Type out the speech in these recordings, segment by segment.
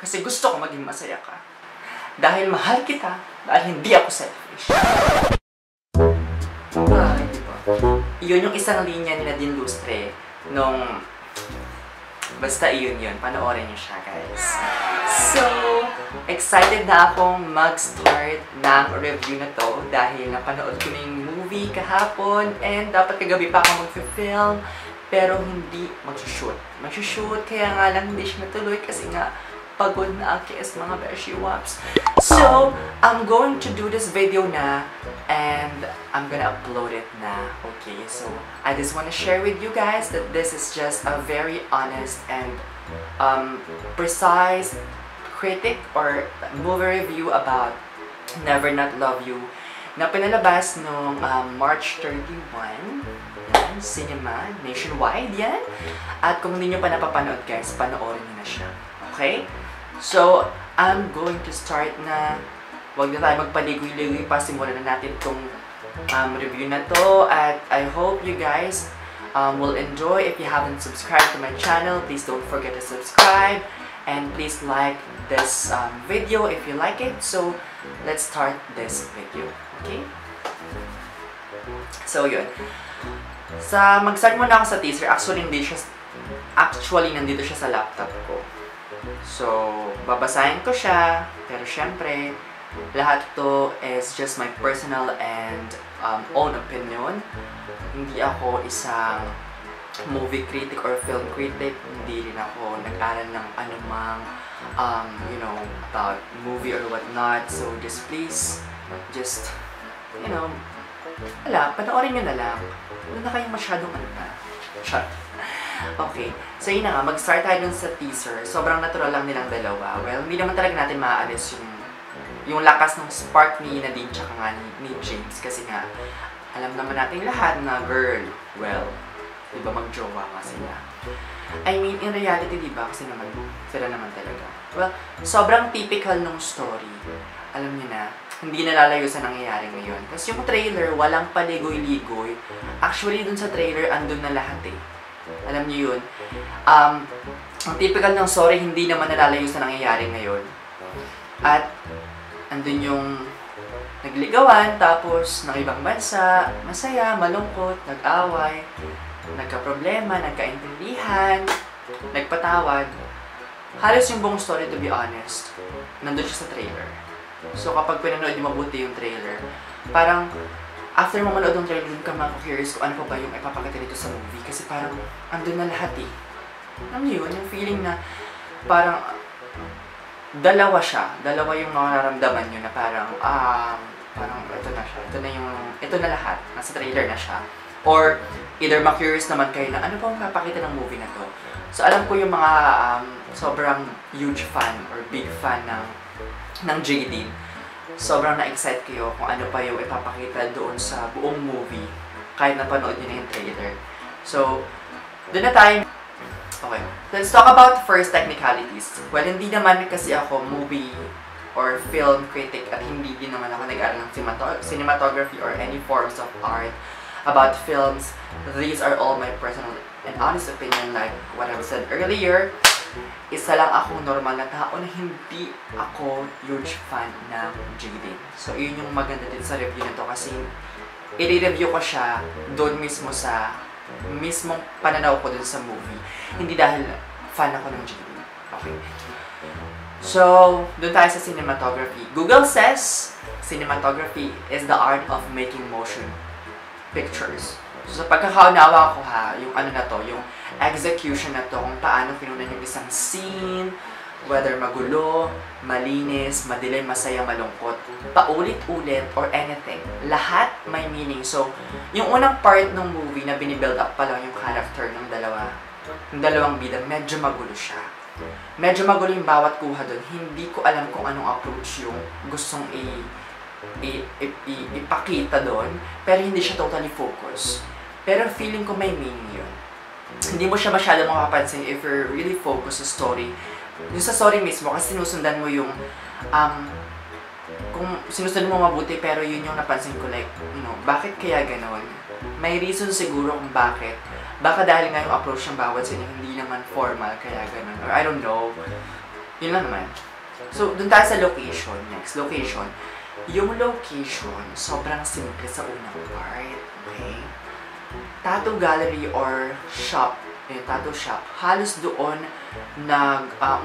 Kasi gusto ko maging masaya ka. Dahil mahal kita, dahil hindi ako selfish. Diba? Yun yung isang linya ni Nadine Lustre nung... Basta yun. Panoorin niyo siya, guys. So, excited na akong mag-start ng review na to dahil napanood ko na yung movie kahapon and dapat kagabi pa ako mag-film pero hindi mag-shoot. Mag-shoot, kaya nga lang hindi siya natuloy kasi nga pagod na ako as mga beshi waps. So, I'm going to do this video na and I'm gonna upload it na. Okay, so I just want to share with you guys that this is just a very honest and precise critic or movie review about Never Not Love You na pinalabas noong March 31. Yan, cinema, nationwide yan. At kung hindi nyo pa napapanood guys, panoorin nyo na siya. Okay? So, I'm going to start na. Huwag na tayo magpaligoy-ligoy pa. Simulan na natin itong review na to. At I hope you guys will enjoy. If you haven't subscribed to my channel, please don't forget to subscribe. And please like this video if you like it. So, let's start this video. Okay? So, yun. Mag-start muna ako sa teaser. Actually, nandito siya sa laptop ko. So, babasahin ko siya. Pero syempre, lahat to is just my personal and own opinion. Hindi ako isang movie critic or film critic. Hindi rin ako nag-aral ng anumang, you know, about movie or whatnot. So, just please, just, you know, panoorin nyo na lang. Wala na kayong masyadong shut. Okay, so yun na nga, mag-start tayo dun sa teaser. Sobrang natural lang nilang dalawa. Well, hindi naman talaga natin maaalis yung lakas ng spark ni Nadine tsaka nga ni James. Kasi nga, alam naman natin lahat na girl, well, di ba mag-jowa nga sila. I mean, in reality, di ba? Kasi naman, sila naman talaga. Well, sobrang typical nung story. Alam niyo na, hindi nalalayo sa nangyayari ngayon. Kasi yung trailer, walang paligoy-ligoy. Actually, dun sa trailer, andun na lahat eh. Alam niyo yun. Ang typical ng story, hindi naman nalalayo sa nangyayari ngayon. At, andun yung nagligawan, tapos ng ibang bansa, masaya, malungkot, nag-away, nagka-problema, nagka-intindihan, nagpatawad. Halos yung buong story, to be honest, nandun siya sa trailer. So, kapag pinanood yung mabuti yung trailer, parang, after mo manood ng trailer, dun ka curious kung ano pa ba yung ipapakita dito sa movie. Kasi parang, andun na lahat eh. Alam niyo yun, yung feeling na parang, dalawa siya. Dalawa yung nararamdaman nyo na parang, parang ito na siya. Ito na lahat. Nasa trailer na siya. Or, either ma-curious naman kayo na, ano pa ang papakita ng movie na to? So, alam ko yung mga sobrang huge fan or big fan ng JADINE. Sobrang na-excite kayo kung ano pa yung ipapakita doon sa buong movie kahit napanood nyo na yung trailer. So, doon na tayo. Okay. Let's talk about first technicalities. Well, hindi naman kasi ako movie or film critic at hindi din naman ako nag-aral ng cinematography or any forms of art about films. These are all my personal and honest opinion like what I've said earlier. Isa lang akong normal na tao na hindi ako huge fan ng JADINE. So, yun yung maganda din sa review na to kasi i-review ko siya doon mismo sa mismong pananaw ko dun sa movie. Hindi dahil fan ako ng JADINE. Okay. So, doon tayo sa cinematography. Google says, cinematography is the art of making motion pictures. So, sa pagkakaunawa ko yung ano na to, yung execution na to, kung paano kinunan yung isang scene, whether magulo, malinis, madilim, masaya, malungkot, paulit-ulit, or anything. Lahat may meaning. So, yung unang part ng movie na binibuild up pa lang yung character ng dalawang bida, medyo magulo siya. Medyo magulo yung bawat kuha doon. Hindi ko alam kung anong approach yung gustong ipakita doon, pero hindi siya totally focus. Pero feeling ko may meaning yun. Hindi mo siya masyado makapansin if you're really focused sa story. Yung sa story mismo, kasi sinusundan mo yung, kung sinusundan mo mabuti, pero yun yung napansin ko, like, you know, bakit kaya ganon? May reason siguro kung bakit. Baka dahil nga yung approach ng bawat sa inyo, hindi naman formal, kaya ganon. Or I don't know. Yun lang naman. So, dun tayo sa location. Next, location. Yung location, sobrang simple sa unang part. Okay? Tattoo gallery or shop, yung tattoo shop, halos doon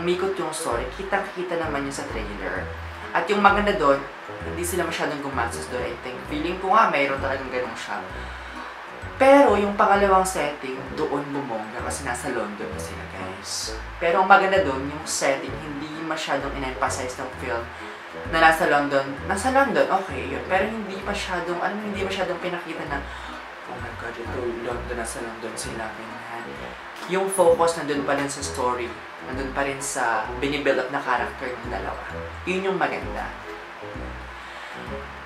umikot yung story. Kitang-kita naman yun sa trailer. At yung maganda doon, hindi sila masyadong gumastos doon, I think. Feeling ko nga, mayroon talagang ganong shop. Pero yung pangalawang setting, doon bumongga kasi nasa London na sila, guys. Pero ang maganda doon, yung setting, hindi masyadong in-emphasize ng film na nasa London. Nasa London, okay yun. Pero hindi masyadong, hindi masyadong pinakita na, oh my God, ito London, nasa London sila, ganyan. Yung focus nandun pa rin sa story, nandun pa rin sa binibuild up na character ng dalawa. Yun yung maganda.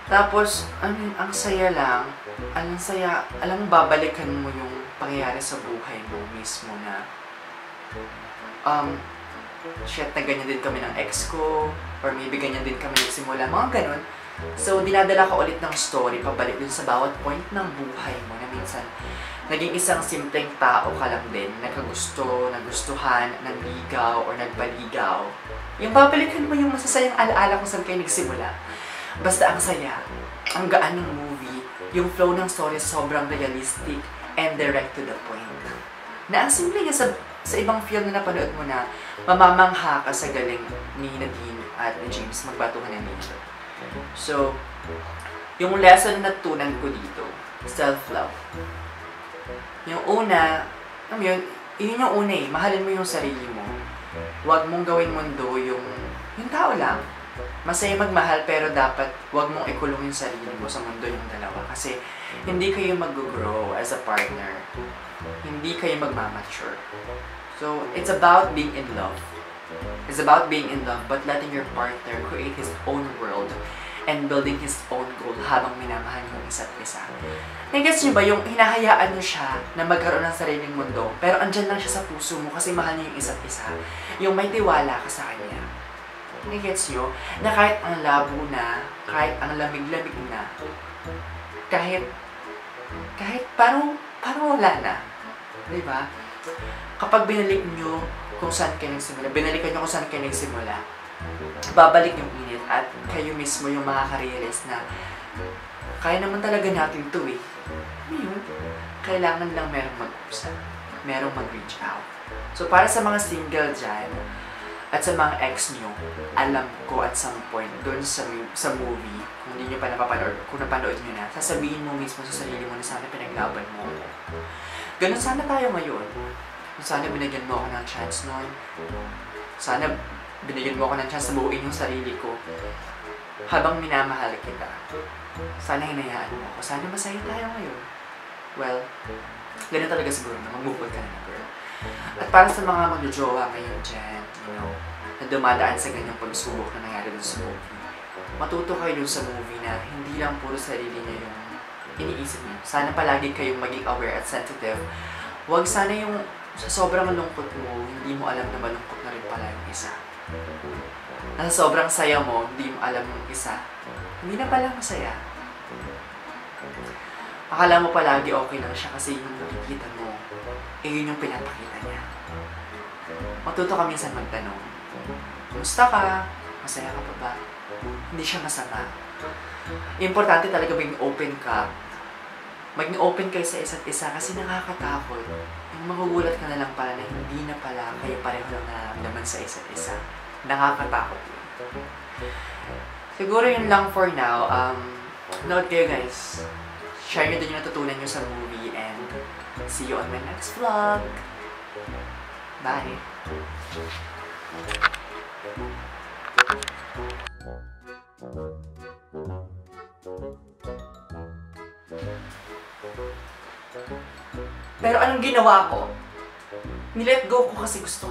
Tapos, ang saya lang, ang saya, alam mo, babalikan mo yung pangyayari sa buhay mo mismo na, shit, na ganyan din kami ng ex ko, or maybe ganyan din kami nagsimula, mga ganun. So, dinadala ka ulit ng story, pabalik dun sa bawat point ng buhay mo na minsan, naging isang simpleng tao ka lang din, nagkagusto, nagustuhan, nanligaw, or nagpaligaw. Yung babalikan mo yung masasayang alaala kung saan kayo nagsimula. Basta ang saya, ang gaan ng movie, yung flow ng story sobrang realistic and direct to the point. Na ang simple niya sa ibang film na napanood mo na mamamangha ka sa galing ni Nadine at ni James magbatuhan ng nature. So, yung lesson na natunan ko dito, self-love. Yung una, yun yung una eh, mahalin mo yung sarili mo. Huwag mong gawin mundo yung tao lang. Masaya magmahal pero dapat huwag mong ikulong yung sarili mo sa mundo yung dalawa. Kasi hindi kayo mag-grow as a partner. Hindi kayo magmamature. So, it's about being in love. It's about being in love but letting your partner create his own world and building his own goal habang minamahal yung isa't isa. Nag-gets niyo ba yung hinahayaan niyo siya na magkaroon ng sariling mundo pero andyan lang siya sa puso mo kasi mahal niyo yung isa't isa. Yung may tiwala ka sa kanya. Nag-gets niyo na kahit ang labo na, kahit ang lamig-lamig na, kahit parang wala na. Diba? Kapag binalik niyo kung saan kayo nagsimula, binalikan niyo kung saan kayo nagsimula, babalik yung init at kayo mismo yung makaka-realize na kaya naman talaga natin to eh. Yun, kailangan lang merong mag-usap, merong mag-reach out. So para sa mga single dyan, at sa mga ex nyo, alam ko at some point doon sa movie, kung hindi nyo pa napapanood, kung napanood nyo na, sasabihin mo mismo sa sarili mo na sana pinaglaban mo. Ganun sana tayo ngayon. Sana binigyan mo ako ng chance noon. Sana binigyan mo ako ng chance na buuin yung sarili ko. Habang minamahal kita. Sana hinayaan mo ako. Sana masaya tayo ngayon. Well, ganun talaga siguro na mag-move ka na, girl. At para sa mga magjojowa ngayon dyan, na dumadaan sa ganyang pagsubok na nangyari dun sa movie, matuto kayo dun sa movie na hindi lang puro sarili niya yung iniisip niyo. Sana palagi kayong maging aware at sensitive. Huwag sana yung sa sobrang malungkot mo, hindi mo alam na malungkot na rin pala yung isa. Nasa sobrang saya mo, hindi mo alam yung isa, hindi na pala masaya. Akala mo palagi okay lang siya kasi yung nakikita mo, yun yung pinapakita niya. Matuto ka minsan magtanong, kumusta ka? Masaya ka pa ba? Hindi siya masama. Importante talaga maging open ka. Maging open kayo sa isa't isa kasi nakakatakot. Yung magugulat ka na lang pala na hindi na pala kayo pareho lang nararamdaman sa isa't isa. Nakakatakot yun. Siguro yun lang for now. Note kayo guys. Share nyo din yung natutunan nyo sa movie and see you on my next vlog. Bye! Pero anong ginawa ko? Nilet go ko kasi gusto